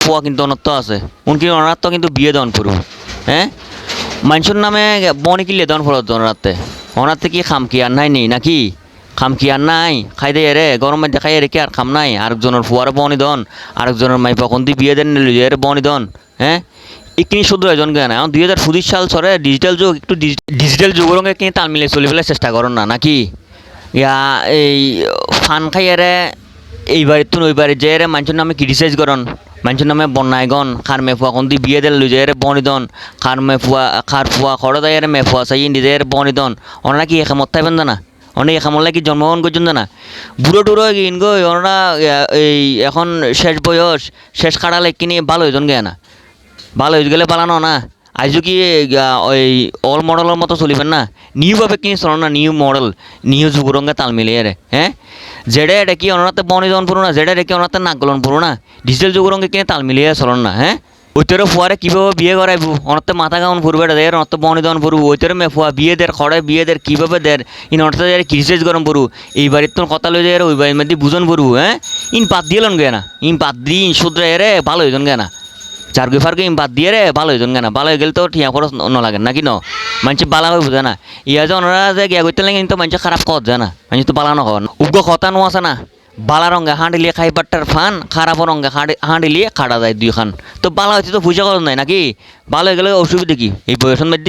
ফুয়া কিন্তু অনত্য আছে উনকি অনার তো কিন্তু বিয়ে দন পুরো হ্যাঁ মানুষের নামে বনি কিনলে দন ফলত রাতে অনাতে কি খাম কি আর নাই নেই নাকি খাম কি আর নাই খাই দে রে গরমে দেখাই রে কি আর খাম নাই আরেকজনের ফুয়ার বনি দন আরেকজনের মাই পকন দি বিয়ে দেন এর বনি দন হ্যাঁ ইকিনি শুধু এজন জ্ঞান এখন 2025 সাল সরে ডিজিটাল যুগ একটু ডিজিটাল যুগের সঙ্গে কিন্তু তাল মিলিয়ে চলে ফেলার চেষ্টা করেন না নাকি ইয়া এই ফান খাইয়ারে এইবারে তুন ওইবারে যে রে মানুষের নামে ক্রিটিসাইজ করন মানুষের নামে বন্যায় গন খার মেফুয়া কোন দি বিয়ে দিল যে রে বনিদন খার মেফুয়া খার ফুয়া খড় দেয় রে মেফুয়া চাই নিজের বনিদন ওনারা কি এখামত থাকবেন না অনেক এখামত কি জন্মগ্রহণ করছেন না বুড়ো টুড়ো গিন গো ওনারা এই এখন শেষ বয়স শেষ কাটালে কিনে ভালো হইজন গে না ভালো হয়ে গেলে পালানো না আজও কি ওই অল মডেলের মতো চলিবেন না নিউভাবে কিনে চলো না নিউ মডেল নিউ যুগরঙ্গে তাল মিলিয়ে রে হ্যাঁ যেটা এটা কি অনাতে বনি জন পুরো না যেটা এটা কি অনাতে নাক গলন পুরো না ডিজিটাল যুগরঙ্গে কিনে তাল মিলিয়ে চলন না হ্যাঁ ওইটারও ফুয়ারে কীভাবে বিয়ে করাইবো অনাতে মাথা গাউন ফুরবে এটা দের অনাতে বনি দন ফুরু ওইটারও মে ফুয়া বিয়ে দের খড়ে বিয়ে দের কীভাবে দের ইন অনাতে ক্রিটিসাইজ গরম পুরু এই বাড়ির তোর কথা লই যায় ওই বাড়ির মধ্যে বুঝন পুরু হ্যাঁ ইন পাত দিয়ে লন গে না ইন পাত দিয়ে ইন শুধরে রে ভালো হইজন গে না চারগুই ফারগুই বাদ দিয়ে রে ভালো হইজন কেনা ভালো হয়ে গেলে তো ঠিয়া খরচ নলাগেন নাকি ন মানুষ বালা হয়ে বুঝে না ইয়া যে ওনারা যে গিয়া করতে লাগে কিন্তু মানুষ খারাপ কত যায় না মানুষ তো বালা নখন উগ্র কথা নো আছে না বালা রঙে হাঁডিলিয়ে খাই পাট্টার ফান খারাপ রঙে হাঁডিলিয়ে খাড়া যায় দুই খান তো বালা হইতে তো পয়সা খরচ নাই নাকি ভালো হয়ে গেলে অসুবিধা কি এই বয়সের মধ্যে